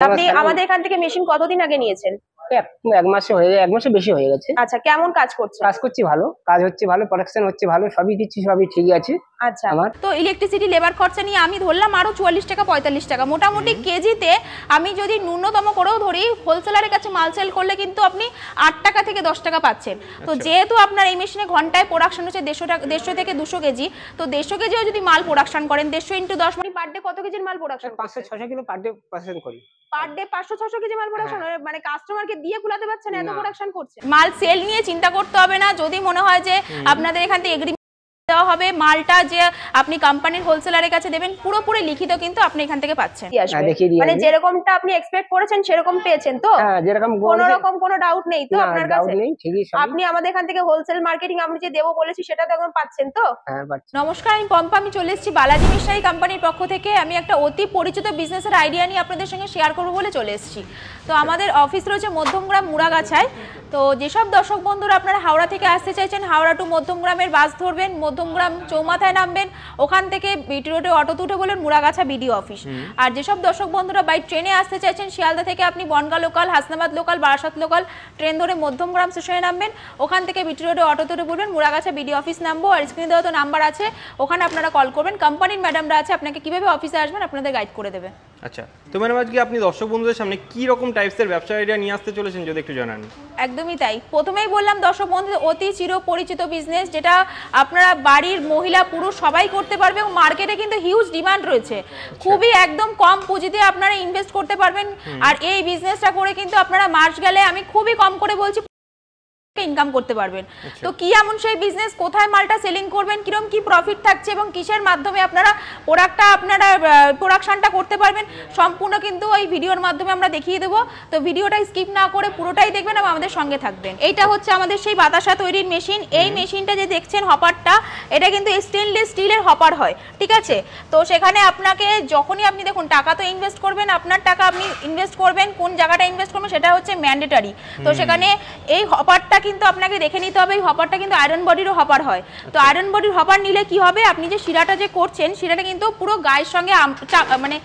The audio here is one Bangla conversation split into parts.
আপনি আমাদের এখান থেকে মেশিন কতদিন আগে নিয়েছেন? এক মাসে হয়ে যায়, এক মাসে বেশি হয়ে গেছে। আচ্ছা, কেমন কাজ করছে? কাজ করছি ভালো, কাজ হচ্ছে ভালো, প্রোডাকশন হচ্ছে ভালো, সবই দিচ্ছি, সবই ঠিকই আছে। আচ্ছা, আমার তো ইলেকট্রিসিটি লেবার খরচা নিয়ে আমি ধরলাম আরো 44 টাকা 45 টাকা মোটামুটি কেজিতে। আমি যদি ন্যূনতম করেও ধরি, হোলসেলারের কাছে মাল সেল করলে কিন্তু আপনি 8 টাকা থেকে 10 টাকা পাচ্ছেন। তো যেহেতু আপনার এই মেশিনে ঘন্টায় প্রোডাকশন হচ্ছে 150 থেকে 200 কেজি, তো 150 কেজিও যদি মাল প্রোডাকশন করেন 150 × 10 মানে পার ডে কত কেজির মাল production? 500-600 kilo per day processing করি। পার ডে 500-600 কেজি মাল প্রোডাকশন, মানে কাস্টমারকে দিয়ে কুলাতে পারছেন এত প্রোডাকশন করছে। মাল সেল নিয়ে চিন্তা করতে হবে না। যদি মনে হয় যে আপনাদের এখান থেকে এগ্রিমেন্ট দেওয়া হবে, মালটা যে আপনি কোম্পানির হোলসেলারের কাছে দেবেন পুরোপুরি লিখিত কিন্তু আপনি এখান থেকে পাচ্ছেন। মানে যেরকমটা আপনি এক্সপেক্ট করেছেন সেরকম পেয়েছেন তো? হ্যাঁ, যেরকম কোনো রকম কোনো ডাউট নেই তো আপনার কাছে? ডাউট নেই, ঠিকই সব। আপনি আমাদের এখান থেকে হোলসেল মার্কেটিং আমি যে দেবো বলেছি সেটা তো এখন পাচ্ছেন তো? হ্যাঁ, পাচ্ছি। নমস্কার, আমি পম্পা। আমি চলে এসেছি বালাজি মিশনারি কোম্পানির পক্ষ থেকে। আমি একটা অতি পরিচিত বিজনেসের আইডিয়া নিয়ে আপনাদের সঙ্গে শেয়ার করবো বলে চলে এসেছি। তো আমাদের অফিস রয়েছে মধ্যমগ্রাম মুড়াগাছায়। তো যেসব দর্শক বন্ধুরা আপনারা হাওড়া থেকে আসতে চাইছেন, হাওড়া টু মধ্যমগ্রামের বাস ধরবেন, মধ্যমগ্রাম চৌমাথায় নামবেন, ওখান থেকে বিটি রোডে অটোতে উঠে বলবেন মুড়াগাছা বিডিও অফিস। আর যেসব দর্শক বন্ধুরা বাই ট্রেনে আসতে চাইছেন, শিয়ালদা থেকে আপনি Bongaon local, Hasnabad local, Barasat local train ধরে মধ্যমগ্রাম স্টেশনে নামবেন, ওখান থেকে বিটি রোডে অটোতে উঠে বলবেন মুড়াগাছা বিডিও অফিস নামবো। আর স্ক্রিনে দেওয়া তো নাম্বার আছে, ওখানে আপনারা কল করবেন। কোম্পানির ম্যাডামরা আছে, আপনাকে কিভাবে অফিসে আসবেন আপনাদের গাইড করে দেবে। আচ্ছা, তো ম্যাডাম আজকে আপনি দর্শক বন্ধুদের সামনে কি রকম টাইপসের ব্যবসা আইডিয়া নিয়ে আসতে চলেছেন যদি একটু জানান। একদমই তাই। প্রথমেই বললাম দর্শক বন্ধুদের অতি চিরপরিচিত বিজনেস, যেটা আপনারা বাড়ির মহিলা পুরুষ সবাই করতে পারবে এবং মার্কেটে কিন্তু হিউজ ডিমান্ড রয়েছে। খুবই একদম কম পুঁজিতে আপনারা ইনভেস্ট করতে পারবেন। আর এই বিজনেসটা করে কিন্তু আপনারা মাস গেলে, আমি খুবই কম করে বলছি, ইনকাম করতে পারবেন। তো কি এমন সেই বিজনেস, কোথায় মালটা সেলিং করবেন, কিরকম কি প্রফিট থাকছে এবং কিসের মাধ্যমে আপনারা প্রোডাকশনটা করতে পারবেন, সম্পূর্ণ কিন্তু এই ভিডিওর মাধ্যমে আমরা দেখিয়ে দেবো। তো ভিডিওটা স্কিপ না করে পুরোটাই দেখবেন এবং আমাদের সঙ্গে থাকবেন। এইটা হচ্ছে আমাদের সেই বাতাসা তৈরির মেশিন। এই মেশিনটা যে দেখছেন হপারটা, এটা কিন্তু স্টেনলেস স্টিলের হপার হয়, ঠিক আছে? তো সেখানে আপনাকে যখনই আপনি দেখুন টাকা তো ইনভেস্ট করবেন, আপনার টাকা আপনি ইনভেস্ট করবেন, কোন জায়গাটা ইনভেস্ট করবেন সেটা হচ্ছে ম্যান্ডেটরি। তো সেখানে এই হপারটা কিন্তু আপনাকে দেখে নিতে হবে। এই হপারটা কিন্তু আয়রন বডিরও হপার হয়। তো আয়রন বডির হপার নিলে কি হবে, আপনি যে শিরাটা যে করছেন শিরাটা কিন্তু পুরো গায়ের সঙ্গে মানে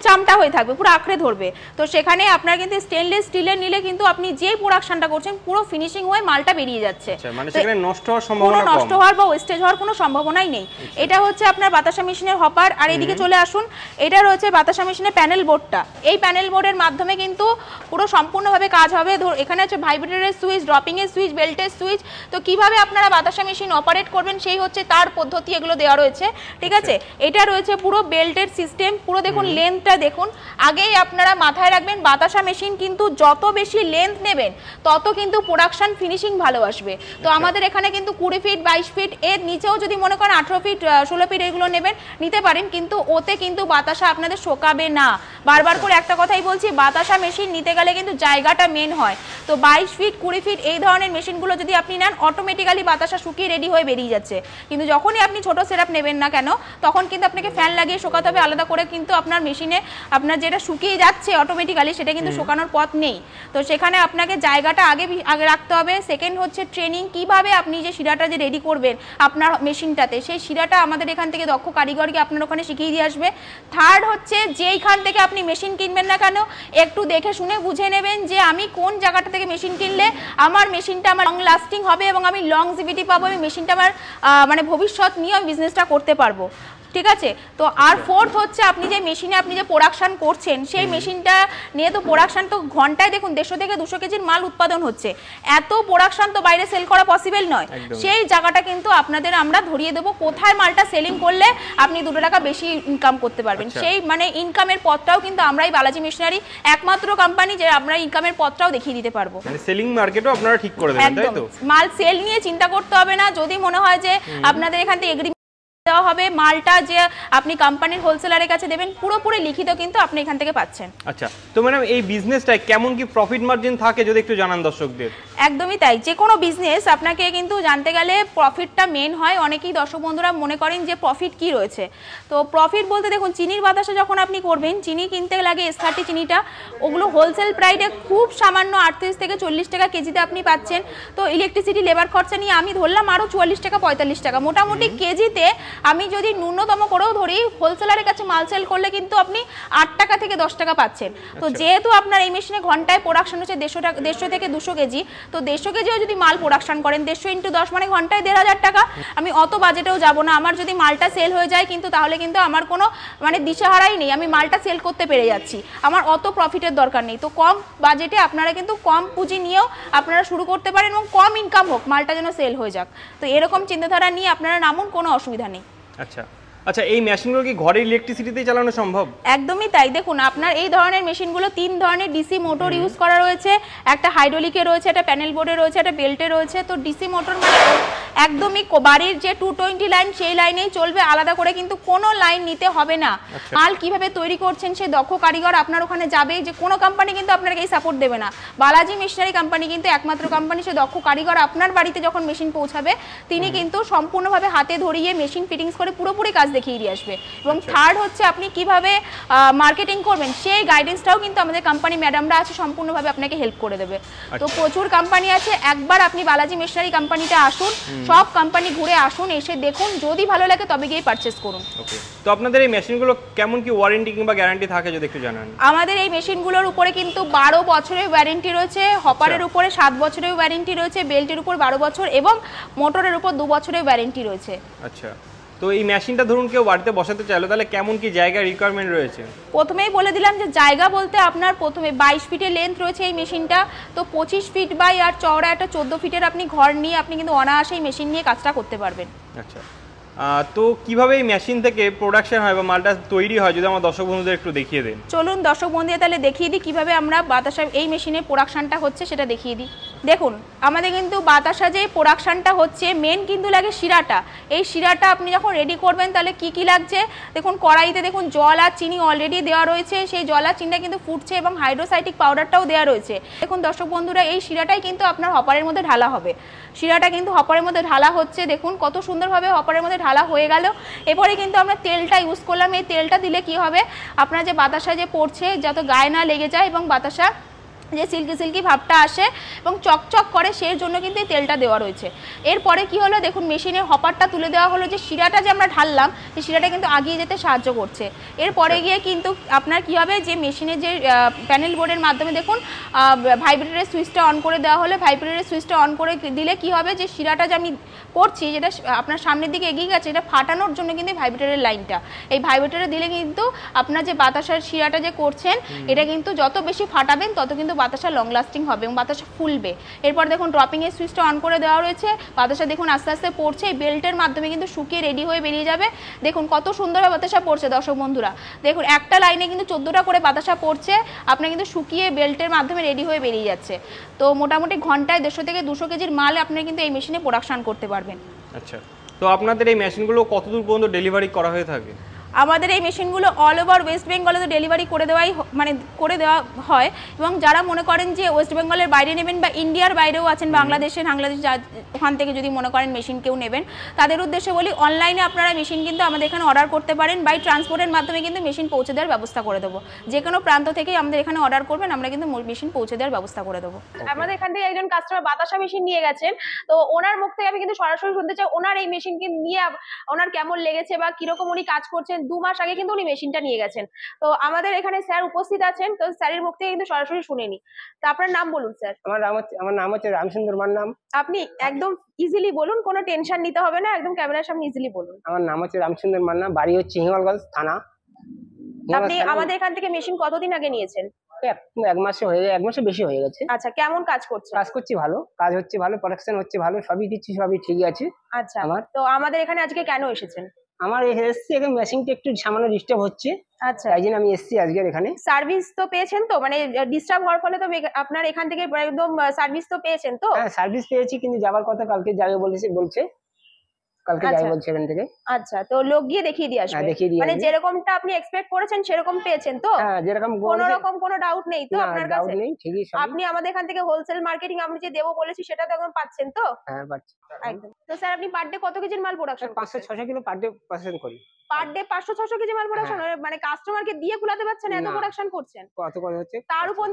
চামটা হয়ে থাকবে, পুরো আঁকড়ে ধরবে। তো সেখানে আপনার কিন্তু স্টেনলেস স্টিলের নিলে কিন্তু আপনি যে প্রোডাকশনটা করছেন পুরো ফিনিশিং হয়ে মালটা বেরিয়ে যাচ্ছে। মানে সেখানে নষ্ট হওয়ার সম্ভাবনা কম, নষ্ট হওয়ার বা ওয়েস্টেজ হওয়ার কোনো সম্ভাবনাই নেই। এটা হচ্ছে আপনার বাতাসা মেশিনের হপার। আর এদিকে চলে আসুন, এটা রয়েছে বাতাসা মেশিনের প্যানেল বোর্ডটা। এই প্যানেল বোর্ডের মাধ্যমে কিন্তু পুরো সম্পূর্ণভাবে কাজ হবে। এখানে হচ্ছে ভাইব্রেটরের সুইচ, ড্রপিং এর সুইচ, বেল্টের সুইচ। তো কিভাবে আপনারা বাতাসা মেশিন অপারেট করবেন সেই হচ্ছে তার পদ্ধতি, এগুলো দেওয়া রয়েছে, ঠিক আছে? এটা রয়েছে পুরো বেল্টের সিস্টেম। পুরো দেখুন লেন্থ দেখুন। আগেই আপনারা মাথায় রাখবেন, বাতাসা মেশিন কিন্তু যত বেশি লেন্থ নেবেন তত কিন্তু প্রোডাকশন ফিনিশিং ভালো আসবে। তো আমাদের এখানে কিন্তু 20 ফিট 22 ফিট, এর নিচেও যদি মনে করেন 18 ফিট 16 ফিট এগুলো নেবেন, নিতে পারেন, কিন্তু ওতে কিন্তু বাতাসা আপনাদের শোকাবে না। বারবার করে একটা কথাই বলছি, বাতাসা মেশিন নিতে গেলে কিন্তু জায়গাটা মেন হয়। তো 22 ফিট 20 ফিট এই ধরনের মেশিনগুলো যদি আপনি নেন, অটোমেটিক্যালি বাতাসা শুকিয়ে রেডি হয়ে বেরিয়ে যাচ্ছে। কিন্তু যখনই আপনি ছোট সেটআপ নেবেন না কেন, তখন কিন্তু আপনাকে ফ্যান লাগিয়ে শোকাতে হবে আলাদা করে। কিন্তু আপনার মেশিনে আপনার যেটা শুকিয়ে যাচ্ছে অটোমেটিক্যালি, সেটা কিন্তু শোকানোর পথ নেই। তো সেখানে আপনাকে জায়গাটা আগে রাখতে হবে। সেকেন্ড হচ্ছে ট্রেনিং, কিভাবে আপনি যে শিরাটা যে রেডি করবেন আপনার মেশিনটাতে, সেই শিরাটা আমাদের এখান থেকে দক্ষ কারিগরকে আপনার ওখানে শিখিয়ে দিয়ে আসবে। থার্ড হচ্ছে, যেইখান থেকে আপনি মেশিন কিনবেন না কেন, একটু দেখে শুনে বুঝে নেবেন যে আমি কোন জায়গাটা থেকে মেশিন কিনলে আমার মেশিনটা আমার লং লাস্টিং হবে এবং আমি লংজিভিটি পাবো, আমি মেশিনটা আমার মানে ভবিষ্যৎ নিয়ে আমি বিজনেসটা করতে পারবো, ঠিক আছে? তো আর ফোর্থ হচ্ছে, আপনি যে মেশিনে আপনি যে প্রোডাকশন করছেন সেই মেশিনটা নিয়ে তো প্রোডাকশন তো ঘন্টায় দেখুন 150 থেকে 200 কেজির মাল উৎপাদন হচ্ছে। এত প্রোডাকশন তো বাইরে সেল করা পসিবল নয়। সেই জায়গাটা কিন্তু আপনাদের আমরা ধরিয়ে দেবো, কোথায় মালটা সেলিং করলে আপনি 2 টাকা বেশি ইনকাম করতে পারবেন। সেই মানে ইনকামের পথটাও কিন্তু আমরাই বালাজি মিশনারি একমাত্র কোম্পানি যে আমরা ইনকামের পথটাও দেখিয়ে দিতে পারবো। মানে সেলিং মার্কেটও আপনারা ঠিক করে দেবেন, তাই তো? মাল সেল নিয়ে চিন্তা করতে হবে না। যদি মনে হয় যে আপনাদের এখান থেকে দেওয়া হবে, মালটা যে আপনি কোম্পানির হোলসেলারের কাছে দেবেন পুরোপুরি লিখিত কিন্তু আপনি এখান থেকে পাচ্ছেন। আচ্ছা, তো ম্যাডাম এই বিজনেসটায় কেমন কি প্রফিট মার্জিন থাকে যদি একটু জানান দর্শকদের। একদমই তাই। যে কোনো বিজনেস আপনাকে কিন্তু জানতে গেলে প্রফিটটা মেন হয়। অনেকেই দর্শক বন্ধুরা মনে করেন যে প্রফিট কি রয়েছে। তো প্রফিট বলতে দেখুন, চিনির বাতাসা যখন আপনি করবেন, চিনি কিনতে লাগে S30 চিনিটা, ওগুলো হোলসেল প্রাইসে খুব সামান্য 38 থেকে 40 টাকা কেজিতে আপনি পাচ্ছেন। তো ইলেকট্রিসিটি লেবার খরচা নিয়ে আমি ধরলাম আরও 44 টাকা 45 টাকা মোটামুটি কেজিতে আমি যদি ন্যূনতম করেও ধরি হোলসেলারের কাছে মাল সেল করলে কিন্তু আপনি 8 টাকা থেকে 10 টাকা পাচ্ছেন। তো যেহেতু আপনার এই মেশিনে ঘন্টায় প্রোডাকশন হচ্ছে 150 থেকে 200 কেজি, তো 150 কেজিও যদি মাল প্রোডাকশন করেন 150 × 10 মানে ঘন্টায় 1500 টাকা। আমি অত বাজেটেও যাব না, আমার যদি মালটা সেল হয়ে যায় কিন্তু তাহলে কিন্তু আমার কোনো মানে দিশাহারাই নেই, আমি মালটা সেল করতে পেরে যাচ্ছি, আমার অত প্রফিটের দরকার নেই। তো কম বাজেটে আপনারা কিন্তু কম পুঁজি নিয়েও আপনারা শুরু করতে পারেন এবং কম ইনকাম হোক, মালটা যেন সেল হয়ে যাক। তো এরকম চিন্তাধারা নিয়ে আপনারা নামুন, কোনো অসুবিধা নেই। আচ্ছা আচ্ছা, এই মেশিনগুলো কি ঘরে ইলেকট্রিসিটিতেই চালানো সম্ভব? একদমই তাই। দেখুন আপনার এই ধরনের মেশিনগুলো 3 ধরনের ডিসি মোটর ইউজ করা রয়েছে, একটা হাইড্রোলিকে রয়েছে, একটা প্যানেল বোর্ডে রয়েছে, একটা বেল্টে রয়েছে। তো ডিসি মোটর মানে একদমই বাড়ির যে 220 লাইন সেই লাইনেই চলবে, আলাদা করে কিন্তু কোনো লাইন নিতে হবে না। মাল কিভাবে তৈরি করছেন সে দক্ষ কারিগর আপনার ওখানে যাবে, যে কোনো কোম্পানি কিন্তু আপনাকে এই সাপোর্ট দেবে না। বালাজি মেশিনারি কোম্পানি কিন্তু একমাত্র কোম্পানি, সে দক্ষ কারিগর আপনার বাড়িতে যখন মেশিন পৌঁছাবে তিনি কিন্তু সম্পূর্ণভাবে হাতে ধরিয়ে মেশিন ফিটিংস করে পুরোপুরি কাজ দেখিয়ে দিয়ে আসবে। এবং থার্ড হচ্ছে আপনি কিভাবে মার্কেটিং করবেন সেই গাইডেন্সটাও কিন্তু আমাদের কোম্পানি ম্যাডামরা আছে, সম্পূর্ণভাবে আপনাকে হেল্প করে দেবে। তো প্রচুর কোম্পানি আছে, একবার আপনি বালাজি মেশিনারি কোম্পানিতে আসুন, সব কোম্পানি ঘুরে আসুন, এসে দেখুন, যদি ভালো লাগে তবে গিয়ে পারচেজ করুন। ওকে, তো আপনাদের এই মেশিনগুলো কেমন কি ওয়ারেন্টি কিংবা গ্যারান্টি থাকে যদি একটু জানান? আমাদের এই মেশিনগুলোর উপরে কিন্তু 12 বছরের ওয়ারেন্টি রয়েছে, হপারের উপরে 7 বছরের ওয়ারেন্টি রয়েছে, বেল্টের উপর 12 বছর এবং মোটরের উপর 2 বছরের ওয়ারেন্টি রয়েছে। আচ্ছা, তো এই মেশিনটা ধরুন কেউ বাড়িতে বসাতে চাইলো তাহলে কেমন কি জায়গা রিকোয়ারমেন্ট রয়েছে? প্রথমেই বলে দিলাম যে জায়গা বলতে আপনার প্রথমে 22 ফিটের লেন্থ রয়েছে এই মেশিনটা, তো 25 ফিট বাই আর চওড়া একটা 14 ফিটের আপনি ঘর নিয়ে আপনি কিন্তু অনায়াসে এই মেশিন নিয়ে কাজটা করতে পারবেন। আচ্ছা, তো কিভাবে এই মেশিন থেকে প্রোডাকশন হয় বা মালটা তৈরি হয় যদি আমার দর্শক বন্ধুদের একটু দেখিয়ে দেন। চলুন দর্শক বন্ধুদের তাহলে দেখিয়ে দিই কিভাবে আমরা বাতাসা এই মেশিনের প্রোডাকশনটা হচ্ছে সেটা দেখিয়ে দিই। দেখুন আমাদের কিন্তু বাতাসা যে প্রোডাকশনটা হচ্ছে মেন কিন্তু লাগে শিরাটা। এই শিরাটা আপনি যখন রেডি করবেন তাহলে কি কি লাগছে দেখুন, কড়াইতে দেখুন জল আর চিনি অলরেডি দেওয়া রয়েছে, সেই জল আর চিনিটা কিন্তু ফুটছে এবং হাইড্রোসাইটিক পাউডারটাও দেওয়া রয়েছে। দেখুন দর্শক বন্ধুরা, এই শিরাটাই কিন্তু আপনার হপারের মধ্যে ঢালা হবে। শিরাটা কিন্তু হপারের মধ্যে ঢালা হচ্ছে, দেখুন কত সুন্দরভাবে হপারের মধ্যে ঢালা হয়ে গেল। এরপরে কিন্তু আমরা তেলটা ইউজ করলাম, এই তেলটা দিলে কি হবে আপনার যে বাতাসা যে পড়ছে যাতে গায়ে না লেগে যায় এবং বাতাসা যে সিল্কি সিল্কি ভাবটা আসে এবং চকচক করে, সেই জন্য কিন্তু এই তেলটা দেওয়া রয়েছে। এরপরে কি হলো দেখুন, মেশিনের হপারটা তুলে দেওয়া হলো, যে শিরাটা যে আমরা ঢাললাম সেই শিরাটা কিন্তু আগিয়ে যেতে সাহায্য করছে। এরপরে গিয়ে কিন্তু আপনার কি হবে যে মেশিনের যে প্যানেল বোর্ডের মাধ্যমে দেখুন ভাইব্রেটরের সুইচটা অন করে দেওয়া হলে, ভাইব্রেটরের সুইচটা অন করে দিলে কি হবে যে শিরাটা যে আমি করছি যেটা আপনার সামনের দিকে এগিয়ে গেছে, এটা ফাটানোর জন্য কিন্তু ভাইব্রেটরের লাইনটা, এই ভাইব্রেটরে দিলে কিন্তু আপনার যে বাতাসার শিরাটা যে করছেন এটা কিন্তু যত বেশি ফাটাবেন তত কিন্তু বাতাসা লং লাস্টিং হবে এবং বাতাসা ফুলবে। এরপর দেখুন ড্রপিং এর সুইচটা অন করে দেওয়া রয়েছে, বাতাসা দেখুন আস্তে আস্তে পড়ছে, এই বেল্টের মাধ্যমে কিন্তু শুকিয়ে রেডি হয়ে বেরিয়ে যাবে। দেখুন কত সুন্দরভাবে বাতাসা পড়ছে দর্শক বন্ধুরা, দেখুন একটা লাইনে কিন্তু 14টা করে বাতাসা পড়ছে, আপনার কিন্তু শুকিয়ে বেল্টের মাধ্যমে রেডি হয়ে বেরিয়ে যাচ্ছে। তো মোটামুটি ঘন্টায় 150 থেকে 200 কেজির মাল আপনি কিন্তু এই মেশিনে প্রোডাকশন করতে পারবেন। আচ্ছা, তো আপনাদের এই মেশিনগুলো কতদূর পর্যন্ত ডেলিভারি করা হয়ে থাকে? আমাদের এই মেশিনগুলো অল ওভার ওয়েস্ট বেঙ্গলে তো ডেলিভারি করে দেওয়া হয় এবং যারা মনে করেন যে ওয়েস্ট বেঙ্গলের বাইরে নেবেন বা ইন্ডিয়ার বাইরেও আছেন, বাংলাদেশ ওখান থেকে যদি মনে করেন মেশিন কেউ নেবেন, তাদের উদ্দেশ্যে বলি অনলাইনে আপনারা মেশিন কিন্তু আমাদের এখানে অর্ডার করতে পারেন, বাই ট্রান্সপোর্টের মাধ্যমে কিন্তু মেশিন পৌঁছে দেওয়ার ব্যবস্থা করে দেবো। যে কোনো প্রান্ত থেকেই আমাদের এখানে অর্ডার করবেন, আমরা কিন্তু মেশিন পৌঁছে দেওয়ার ব্যবস্থা করে দেবো। আমাদের এখান থেকে একজন কাস্টমার বাতাসা মেশিন নিয়ে গেছেন, তো ওনার মুখ থেকে আমি কিন্তু সরাসরি শুনতে চাই ওনার এই মেশিনকে নিয়ে ওনার কেমন লেগেছে বা কিরকম উনি কাজ করছেন। 2 মাস আগে কিন্তু উনি মেশিনটা নিয়ে গেছেন। তো আমাদের এখানে স্যার উপস্থিত আছেন, তো স্যারের মুখ থেকে কিন্তু সরাসরি শুনে নি। তো আপনার নাম বলুন স্যার। আমার নাম হচ্ছে রামচন্দ্র মান্নাম। আপনি একদম ইজিলি বলুন, কোনো টেনশন নিতে হবে না, একদম ক্যামেরার সামনে ইজিলি বলুন। আমার নাম হচ্ছে রামচন্দ্র মান্নাম, বাড়ি হচ্ছে হিঙ্গলগঞ্জ থানা। আপনি আমাদের এখান থেকে মেশিন কতদিন আগে নিয়েছেন? এক মাসে বেশি হয়ে গেছে। আচ্ছা, কেমন কাজ করছেন? কাজ করছি ভালো, কাজ হচ্ছে ভালো, প্রোডাকশন হচ্ছে ভালো, সবই দিচ্ছি, সবই ঠিকই আছে। আচ্ছা, তো আমাদের এখানে আজকে কেন এসেছেন? আমার এসছি এখানে মেশিনটা একটু সামান্য ডিস্টার্ব হচ্ছে, আচ্ছা তাই জন্য আমি এসছি আজকে এখানে। সার্ভিস তো পেয়েছেন তো, মানে ডিস্টার্ব হওয়ার ফলে তো আপনার এখান থেকে একদম সার্ভিস তো পেয়েছেন তো? হ্যাঁ সার্ভিস পেয়েছি, কিন্তু যাবার কথা কালকে যাবে বলছে কালকে যাবে বলছে এখান থেকে। আচ্ছা, তো লোক গিয়ে দেখিয়ে দিয়ে আসবে, মানে যেরকমটা আপনি এক্সপেক্ট করেছেন সেরকম পেয়েছেন তো? হ্যাঁ যেরকম, কোনো রকম কোনো ডাউট নেই তো আপনার কাছে? ডাউট নেই, ঠিকই সব। আপনি আমাদের এখান থেকে হোলসেল মার্কেটিং আমি যে দেবো বলেছি সেটা তো এখন পাচ্ছেন তো? হ্যাঁ পাচ্ছি একদম। তো স্যার আপনি পার ডে কত কেজির মাল প্রোডাকশন করেন? 500-600 কিলো পার ডে প্রসেসিং করি। পার ডে 500-600 কেজি মাল প্রোডাকশন, মানে কাস্টমারকে দিয়ে কুলাতে পারছেন এত প্রোডাকশন করছেন? কত করে হচ্ছে তার উপর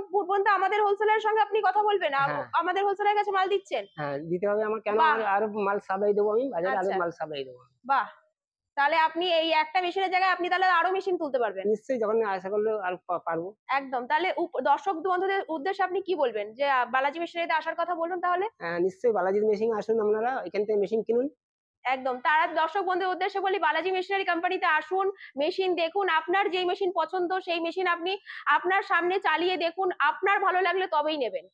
আমাদের হোলসেলারের সঙ্গে আপনি কথা বলবেন, আমাদের হোলসেলারের কাছে মাল দিচ্ছেন? হ্যাঁ দিতে হবে আমার, কেন আরো মাল সাপ্লাই দেবো আমি বাজারে, আরো মাল সাপ্লাই দেবো। বাহ, তাহলে আপনি এই একটা মেশিনের জায়গায় আপনি তাহলে আরো মেশিন তুলতে পারবেন। নিশ্চয়ই, যখন আশা করলে আর পারবো। একদম। তাহলে দর্শক বন্ধুদের উদ্দেশ্যে আপনি কি বলবেন, যে বালাজি মেশিনারিতে আসার কথা বলুন তাহলে? নিশ্চয়ই বালাজির মেশিন আসুন, আপনারা এখান থেকে মেশিন কিনুন। একদম। তারা দর্শক বন্ধুদের উদ্দেশ্যে বলি, বালাজি মেশিনারি কোম্পানিতে আসুন, মেশিন দেখুন, আপনার যেই মেশিন পছন্দ সেই মেশিন আপনি আপনার সামনে চালিয়ে দেখুন, আপনার ভালো লাগলে তবেই নেবেন।